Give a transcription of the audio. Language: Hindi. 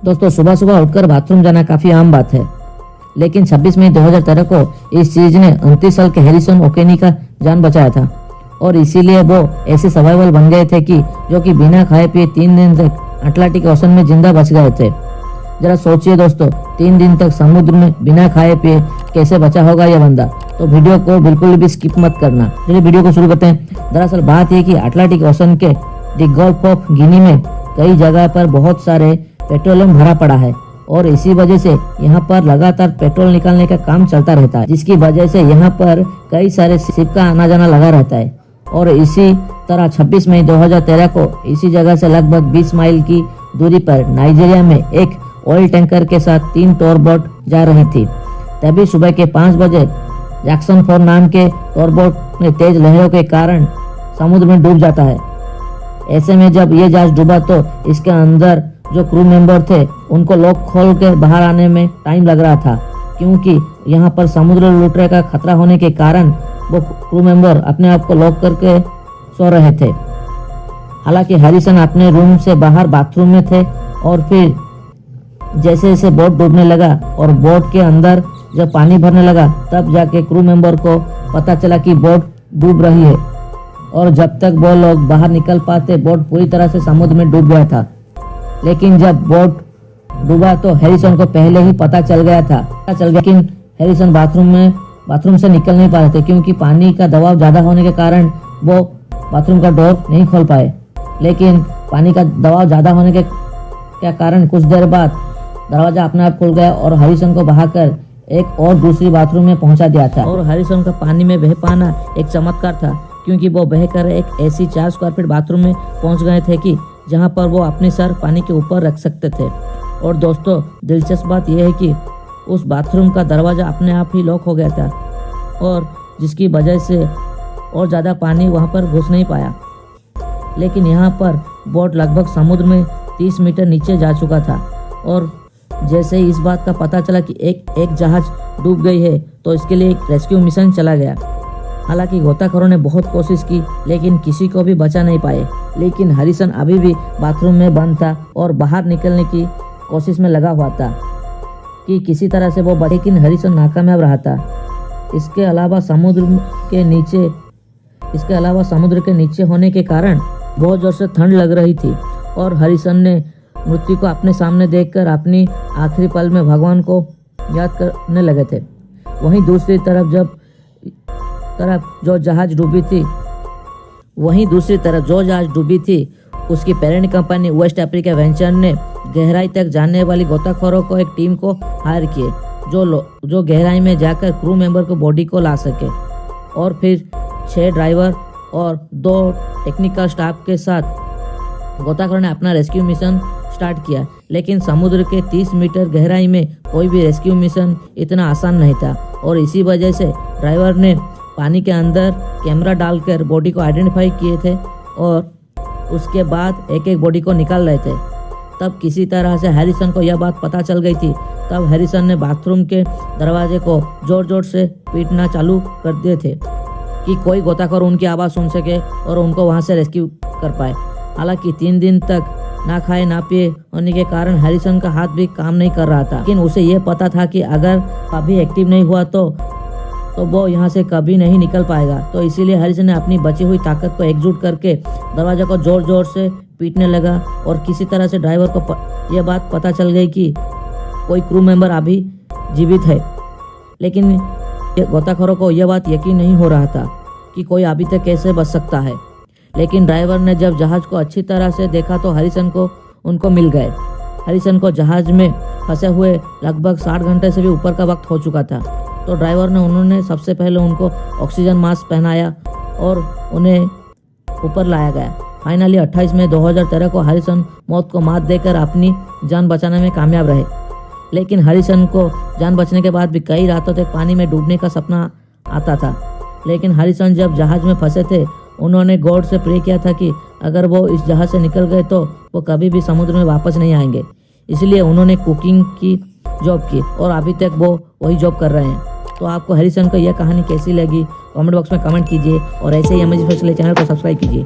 दोस्तों सुबह सुबह उठकर बाथरूम जाना काफ़ी आम बात है, लेकिन 26 मई 2013 को इस चीज़ ने 29 साल के हैरिसन ओकेनी का जान बचाया था और इसीलिए वो ऐसे सर्वाइवल बन गए थे कि जो कि बिना खाए पिए 3 दिन तक अटलांटिक ओशन में जिंदा बच गए थे। जरा सोचिए दोस्तों, 3 दिन तक समुद्र में बिना खाए पिए कैसे बचा होगा यह बंदा। तो वीडियो को बिल्कुल भी स्किप मत करना। चलिए वीडियो को शुरू करते हैं। दरअसल बात यह कि अटलांटिक ओशन के द गल्फ ऑफ गिनी में कई जगह पर बहुत सारे पेट्रोलियम भरा पड़ा है और इसी वजह से यहाँ पर लगातार पेट्रोल निकालने का काम चलता रहता है, जिसकी वजह से यहाँ पर कई सारे शिप का आना जाना लगा रहता है। और इसी तरह 26 मई 2013 को इसी जगह से लगभग 20 माइल की दूरी पर नाइजीरिया में एक ऑयल टैंकर के साथ 3 टॉर बोट जा रही थी। तभी सुबह के 5 बजे जैक्सन 4 नाम के टॉर बोट में तेज लहरों के कारण समुद्र में डूब जाता है। ऐसे में जब ये जहाज डूबा तो इसके अंदर जो क्रू मेंबर थे उनको लॉक खोल के बाहर आने में टाइम लग रहा था, क्योंकि यहाँ पर समुद्र लुटेरे का खतरा होने के कारण वो क्रू मेंबर अपने आप को लॉक करके सो रहे थे। हालांकि हैरिसन अपने रूम से बाहर बाथरूम में थे और फिर जैसे जैसे बोट डूबने लगा और बोट के अंदर जब पानी भरने लगा तब जाके क्रू मेंबर को पता चला कि बोट डूब रही है। और जब तक वो लोग बाहर निकल पाते बोट पूरी तरह से समुद्र में डूब गया था। लेकिन जब बोट डूबा तो हैरिसन को पहले ही पता चल गया, लेकिन हैरिसन बाथरूम से निकल नहीं पा रहे थे, क्योंकि पानी का दबाव ज़्यादा होने के कारण वो बाथरूम का डोर नहीं खोल पाए। लेकिन पानी का दबाव ज़्यादा होने के कारण कुछ देर बाद दरवाजा अपने आप खुल गया और हैरिसन को बहाकर एक और दूसरी बाथरूम में पहुंचा दिया था। और हैरिसन का पानी में बह पाना एक चमत्कार था, क्योंकि वो बहकर एक ऐसी 4 स्क्वायर फीट बाथरूम में पहुंच गए थे कि जहां पर वो अपने सर पानी के ऊपर रख सकते थे। और दोस्तों दिलचस्प बात यह है कि उस बाथरूम का दरवाज़ा अपने आप ही लॉक हो गया था और जिसकी वजह से और ज़्यादा पानी वहां पर घुस नहीं पाया। लेकिन यहाँ पर बोट लगभग समुद्र में 30 मीटर नीचे जा चुका था और जैसे ही इस बात का पता चला कि एक जहाज डूब गई है तो इसके लिए एक रेस्क्यू मिशन चला गया। हालांकि गोताखोरों ने बहुत कोशिश की लेकिन किसी को भी बचा नहीं पाए। लेकिन हैरिसन अभी भी बाथरूम में बंद था और बाहर निकलने की कोशिश में लगा हुआ था कि किसी तरह से वो बचे, लेकिन हैरिसन नाकामयाब रहा था। इसके अलावा समुद्र के नीचे होने के कारण बहुत जोर से ठंड लग रही थी और हैरिसन ने मृत्यु को अपने सामने देखकर अपनी आखिरी पल में भगवान को याद करने लगे थे। वहीं दूसरी तरफ जो जहाज डूबी थी उसकी parent company West Africa venture ने गहराई तक जाने वाली गोताखोरों को एक टीम को हायर किए जो गहराई में जाकर क्रू मेंबर को बॉडी को ला सके। और फिर 6 ड्राइवर और 2 टेक्निकल स्टाफ के साथ गोताखोरों ने अपना रेस्क्यू मिशन स्टार्ट किया। लेकिन समुद्र के 30 मीटर गहराई में कोई भी रेस्क्यू मिशन इतना आसान नहीं था और इसी वजह से ड्राइवर ने पानी के अंदर कैमरा डालकर बॉडी को आइडेंटिफाई किए थे और उसके बाद एक एक बॉडी को निकाल रहे थे। तब किसी तरह से हैरिसन को यह बात पता चल गई थी। तब हैरिसन ने बाथरूम के दरवाजे को जोर जोर से पीटना चालू कर दिए थे कि कोई गोताखोर उनकी आवाज़ सुन सके और उनको वहां से रेस्क्यू कर पाए। हालांकि 3 दिन तक ना खाए ना पिए होने के कारण हैरिसन का हाथ भी काम नहीं कर रहा था, लेकिन उसे यह पता था कि अगर अभी एक्टिव नहीं हुआ तो वो यहाँ से कभी नहीं निकल पाएगा। तो इसीलिए हैरिसन ने अपनी बची हुई ताकत को एकजुट करके दरवाजे को जोर जोर से पीटने लगा और किसी तरह से ड्राइवर को यह बात पता चल गई कि कोई क्रू मेंबर अभी जीवित है। लेकिन गोताखोरों को यह बात यकीन नहीं हो रहा था कि कोई अभी तक कैसे बच सकता है। लेकिन ड्राइवर ने जब जहाज को अच्छी तरह से देखा तो हैरिसन को उनको मिल गए। हैरिसन को जहाज में फंसे हुए लगभग 60 घंटे से भी ऊपर का वक्त हो चुका था। तो उन्होंने सबसे पहले उनको ऑक्सीजन मास्क पहनाया और उन्हें ऊपर लाया गया। फाइनली 28 मई 2013 को हैरिसन मौत को मात देकर अपनी जान बचाने में कामयाब रहे। लेकिन हैरिसन को जान बचने के बाद भी कई रातों तक पानी में डूबने का सपना आता था। लेकिन हैरिसन जब जहाज में फंसे थे उन्होंने गॉड से प्रे किया था कि अगर वो इस जहाज से निकल गए तो वो कभी भी समुद्र में वापस नहीं आएंगे। इसलिए उन्होंने कुकिंग की जॉब की और अभी तक वो वही जॉब कर रहे हैं। तो आपको हैरिसन को यह कहानी कैसी लगी कमेंट बॉक्स में कमेंट कीजिए और ऐसे ही अमेजिंग फैक्ट्स चैनल को सब्सक्राइब कीजिए।